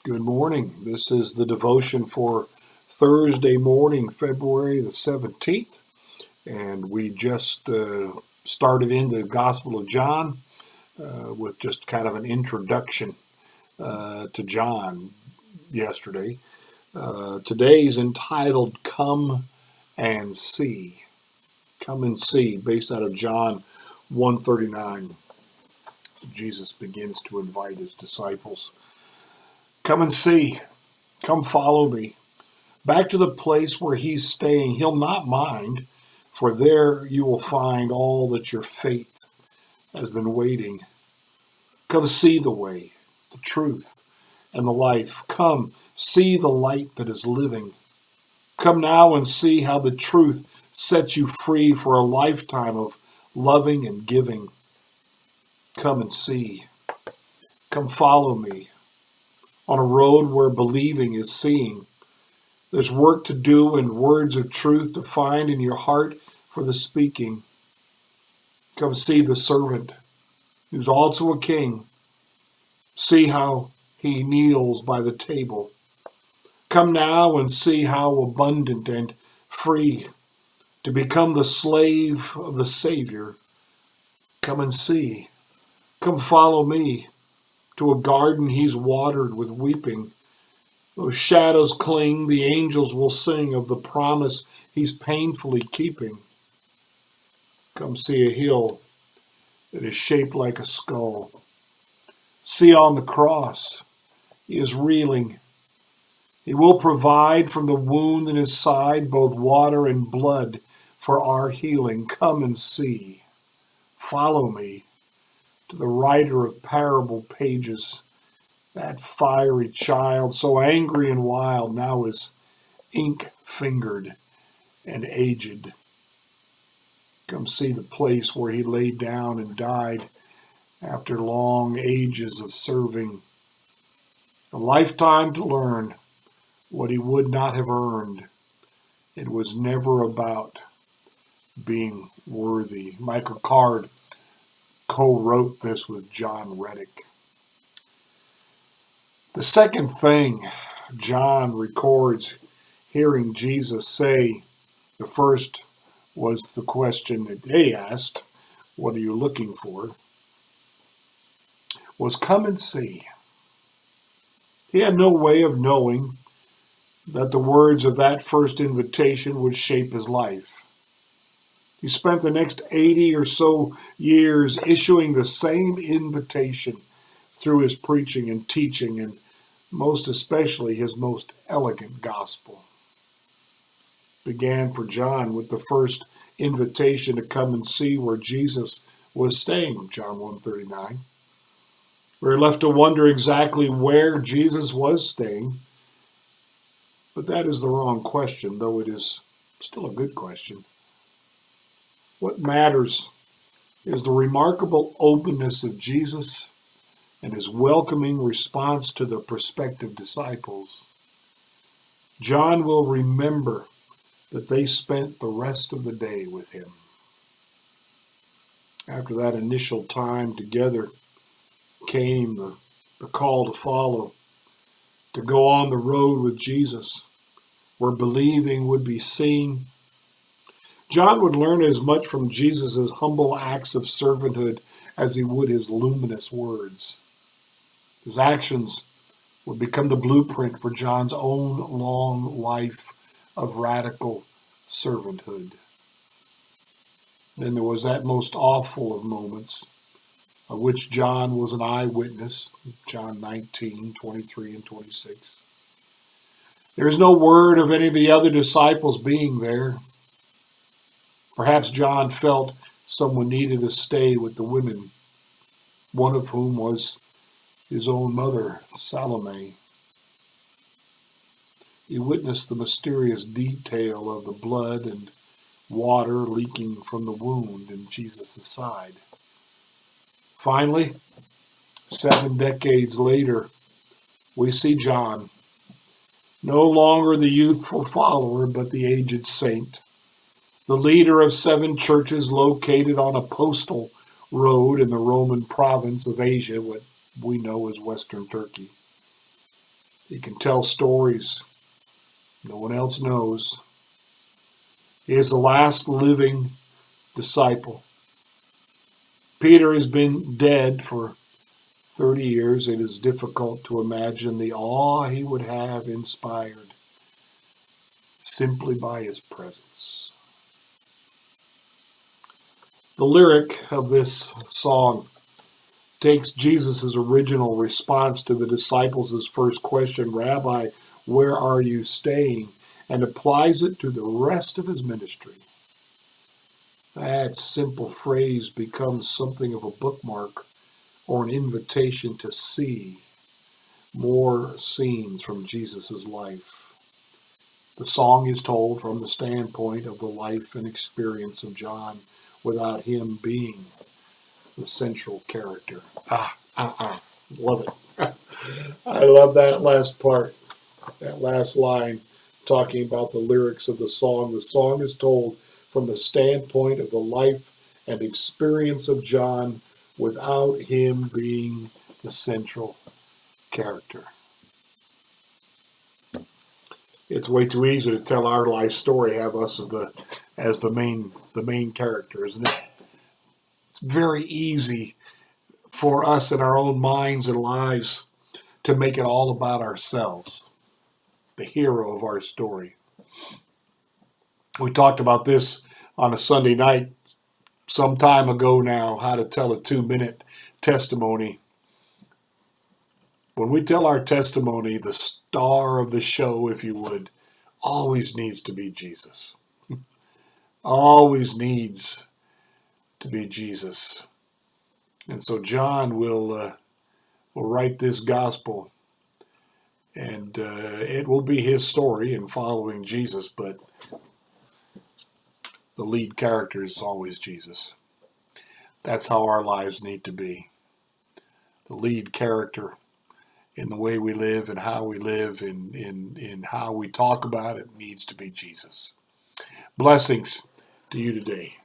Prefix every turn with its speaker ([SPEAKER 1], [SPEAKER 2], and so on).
[SPEAKER 1] Good morning. This is the devotion for Thursday morning, February the 17th. And we just started in the Gospel of John with just kind of an introduction to John yesterday. Today's entitled Come and See. Come and See, based out of John 1:39. Jesus begins to invite his disciples. Come and see. Come follow me. Back to the place where he's staying. He'll not mind, for there you will find all that your faith has been waiting. Come see the way, the truth, and the life. Come see the light that is living. Come now and see how the truth sets you free for a lifetime of loving and giving. Come and see. Come follow me on a road where believing is seeing. There's work to do and words of truth to find in your heart for the speaking. Come see the servant, who's also a king. See how he kneels by the table. Come now and see how abundant and free to become the slave of the Savior. Come and see. Come follow me to a garden he's watered with weeping. Those shadows cling, the angels will sing of the promise he's painfully keeping. Come see a hill that is shaped like a skull. See on the cross, he is reeling. He will provide from the wound in his side both water and blood for our healing. Come and see. Follow me to the writer of parable pages. That fiery child, so angry and wild, now is ink-fingered and aged. Come see the place where he lay down and died after long ages of serving. A lifetime to learn what he would not have earned. It was never about being worthy. Michael Card co-wrote this with John Reddick. The second thing John records hearing Jesus say, the first was the question that they asked, what are you looking for? Was come and see. He had no way of knowing that the words of that first invitation would shape his life. He spent the next 80 or so years issuing the same invitation through his preaching and teaching, and most especially his most elegant gospel. Began for John with the first invitation to come and see where Jesus was staying, John 1:39. We're left to wonder exactly where Jesus was staying, but that is the wrong question, though it is still a good question. What matters is the remarkable openness of Jesus and his welcoming response to the prospective disciples. John will remember that they spent the rest of the day with him. After that initial time together came the call to follow, to go on the road with Jesus, where believing would be seen. John would learn as much from Jesus' humble acts of servanthood as he would his luminous words. His actions would become the blueprint for John's own long life of radical servanthood. Then there was that most awful of moments, of which John was an eyewitness, John 19:23 and 26. There's no word of any of the other disciples being there. Perhaps John felt someone needed to stay with the women, one of whom was his own mother, Salome. He witnessed the mysterious detail of the blood and water leaking from the wound in Jesus' side. Finally, 7 decades later, we see John, no longer the youthful follower, but the aged saint, the leader of 7 churches located on a postal road in the Roman province of Asia, what we know as Western Turkey. He can tell stories no one else knows. He is the last living disciple. Peter has been dead for 30 years. It is difficult to imagine the awe he would have inspired simply by his presence. The lyric of this song takes Jesus' original response to the disciples' first question, Rabbi, where are you staying? And applies it to the rest of his ministry. That simple phrase becomes something of a bookmark or an invitation to see more scenes from Jesus' life. The song is told from the standpoint of the life and experience of John without him being the central character. Love it. I love that last part, that last line, talking about the lyrics of the song. The song is told from the standpoint of the life and experience of John without him being the central character. It's way too easy to tell our life story, have us as the main character, isn't it? It's very easy for us in our own minds and lives to make it all about ourselves, the hero of our story. We talked about this on a Sunday night some time ago now, how to tell a 2-minute testimony. When we tell our testimony, the star of the show, if you would, always needs to be Jesus. Always needs to be Jesus. And so John will write this gospel, and it will be his story in following Jesus, but the lead character is always Jesus. That's how our lives need to be. The lead character in the way we live and how we live, in how we talk about it, needs to be Jesus. Blessings to you today.